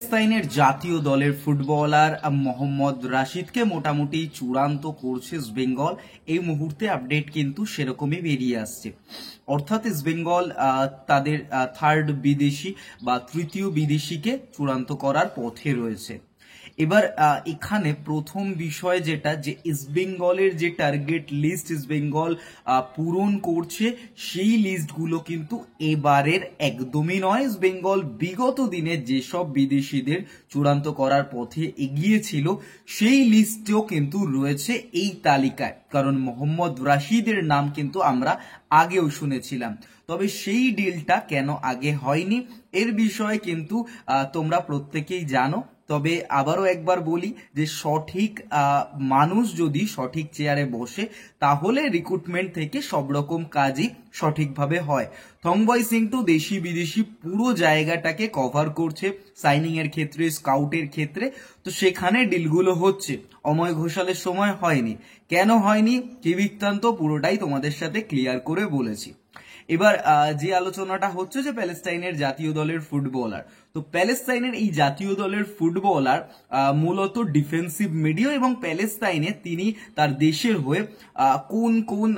প্যালেস্তাইনের জাতীয় দলের ফুটবলার মোহাম্মদ রাশিদকে মোটামুটি চূড়ান্ত করছে ইস্টবেঙ্গল। এই মুহূর্তে আপডেট কিন্তু সেরকমই বেরিয়ে আসছে, অর্থাৎ ইস্টবেঙ্গল তাদের থার্ড বিদেশি বা তৃতীয় বিদেশিকে চূড়ান্ত করার পথে রয়েছে। এবার এখানে প্রথম বিষয় যেটা, যে ইস্টবেঙ্গলের যে টার্গেট লিস্ট ইস্টবেঙ্গল পূরণ করছে, সেই লিস্টগুলো কিন্তু এবারের একদমই নয়। ইস্টবেঙ্গল বিগত দিনে যেসব বিদেশিদের চূড়ান্ত করার পথে এগিয়েছিল সেই লিস্টেও কিন্তু রয়েছে এই তালিকায়, কারণ মোহাম্মদ রাশিদের নাম কিন্তু আমরা আগেও শুনেছিলাম। তবে সেই ডিলটা কেন আগে হয়নি এর বিষয়ে কিন্তু তোমরা প্রত্যেকেই জানো। তবে আবারও একবার বলি যে সঠিক মানুষ যদি সঠিক চেয়ারে বসে তাহলে রিক্রুটমেন্ট থেকে সব রকম কাজই সঠিকভাবে হয়। থংবয় সিংটু দেশি বিদেশি পুরো জায়গাটাকে কভার করছে সাইনিং এর ক্ষেত্রে, স্কাউটের ক্ষেত্রে, তো সেখানে ডিলগুলো হচ্ছে। অময় ঘোষালের সময় হয়নি, কেন হয়নি কি বৃত্তান্ত পুরোটাই তোমাদের সাথে ক্লিয়ার করে বলেছি। এবার যে আলোচনাটা হচ্ছে যে প্যালেস্টাইনের জাতীয় দলের ফুটবলার, তো প্যালেস্টাইনের এই জাতীয় দলের ফুটবলার মূলত ডিফেন্সিভ মিডিয়া, এবং প্যালেস্টাইনে তিনি তার দেশের হয়ে কোন কোন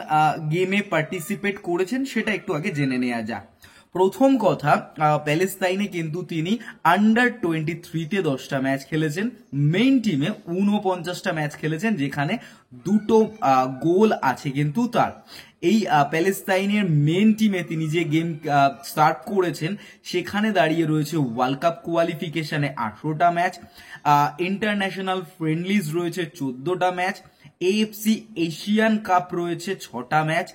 গেমে পার্টিসিপেট করেছেন সেটা একটু আগে জেনে নেওয়া যাক। প্রথম কথা, প্যালেস্তাইনে কিন্তু তিনি আন্ডার 23-তে 10টা ম্যাচ খেলেছেন, মেইন টিমে 49টা ম্যাচ খেলেছেন, যেখানে দুটো গোল আছে কিন্তু তার। এই প্যালেস্তাইনের মেন টিমে তিনি যে গেম স্টার্ট করেছেন সেখানে দাঁড়িয়ে রয়েছে ওয়ার্ল্ড কাপ কোয়ালিফিকেশনে 18টা ম্যাচ, ইন্টারন্যাশনাল ফ্রেন্ডলিজ রয়েছে 14টা ম্যাচ, এএফসি এশিয়ান কাপ রয়েছে 6টা ম্যাচ,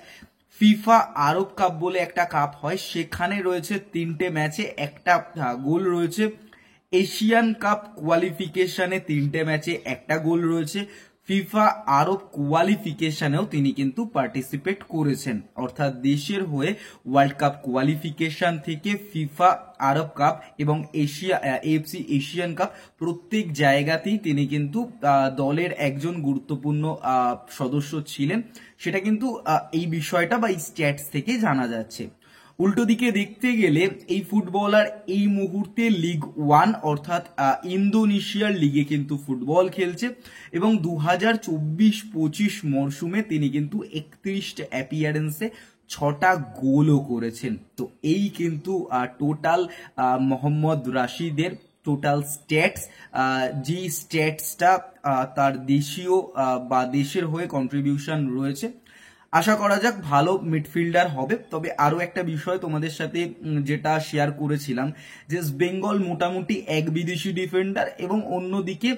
ফিফা আরব কাপ বলে একটা কাপ হয় সেখানে রয়েছে 3টে ম্যাচে 1টা গোল রয়েছে, এশিয়ান কাপ কোয়ালিফিকেশনে 3টে ম্যাচে 1টা গোল রয়েছে, ফিফা আরব কোয়ালিফিকেশনেও তিনি কিন্তু পার্টিসিপেট করেছেন। অর্থাৎ দেশের হয়ে ওয়ার্ল্ড কাপ কোয়ালিফিকেশন থেকে ফিফা আরব কাপ এবং এএফসি এশিয়ান কাপ প্রত্যেক জায়গাতেই তিনি কিন্তু দলের একজন গুরুত্বপূর্ণ সদস্য ছিলেন। সেটা কিন্তু এই বিষয়টা বা এই স্ট্যাটস থেকে জানা যাচ্ছে। উল্টো দিকে দেখতে গেলে এই ফুটবলার এই মুহূর্তে লিগ 1 অর্থাৎ ইন্দোনেশিয়ার লিগে কিন্তু ফুটবল খেলছে, এবং 2024-25 মরশুমে তিনি কিন্তু 31টা অ্যাপিয়ারেন্সে 6টা গোলও করেছেন। তো এই কিন্তু টোটাল মোহাম্মদ রাশিদের টোটাল স্ট্যাটস, যে স্ট্যাটসটা তার দেশীয় বা দেশের হয়ে কন্ট্রিবিউশন রয়েছে। আশা করা যাক ভালো মিডফিল্ডার হবে। তবে আরো একটা বিষয় তোমাদের সাথে যেটা শেয়ার করেছিলাম, যে বেঙ্গল মোটামুটি এক বিদেশি ডিফেন্ডার এবং অন্যদিকে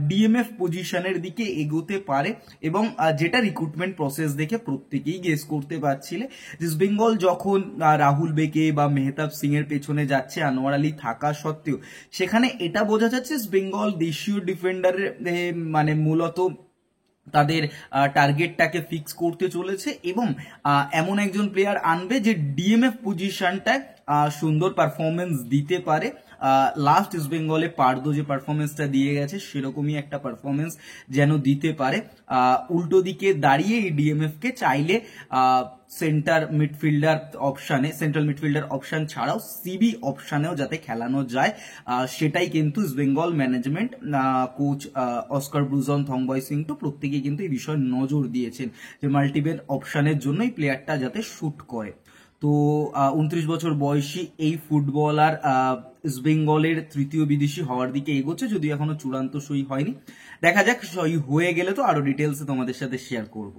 ডিএমএফ পজিশনের দিকে এগোতে পারে, এবং যেটা রিক্রুটমেন্ট প্রসেস দেখে প্রত্যেকেই গেস করতে পারছিলে যে বেঙ্গল যখন রাহুল বেকে বা মেহতাব সিং এর পেছনে যাচ্ছে আনোয়ার আলী থাকা সত্ত্বেও, সেখানে এটা বোঝা যাচ্ছে বেঙ্গল দেশীয় ডিফেন্ডারের মানে মূলত তাদের টার্গেটটাকে ফিক্স করতে চলেছে, এবং এমন একজন প্লেয়ার আনবে যে ডিএমএফ পজিশনটায় সুন্দর পারফরমেন্স দিতে পারে। লাস্ট ইস্ট বেঙ্গলে পার্দো যে পারফরমেন্সটা দিয়ে গেছে সেরকমই একটা পারফরমেন্স যেন দিতে পারে। উল্টো দিকে দাঁড়িয়ে এই ডিএমএফ কে চাইলে সেন্ট্রাল মিডফিল্ডার অপশন ছাড়াও সিবি অপশনেও যাতে খেলানো যায়, সেটাই কিন্তু East Bengal management, coach Oscar Bruzon, Thongboi Singto প্রত্যেকেই কিন্তু এই বিষয়ে নজর দিয়েছেন যে মাল্টিপল অপশনের জন্য এই প্লেয়ারটা যাতে শুট করে। তো 29 বছর বয়সী এই ফুটবলার ইস্ট বেঙ্গলের তৃতীয় বিদেশি হওয়ার দিকে এগোচ্ছে, যদিও এখনো চূড়ান্ত সই হয়নি। দেখা যাক, সই হয়ে গেলে তো আরো ডিটেলসে তোমাদের সাথে শেয়ার করব।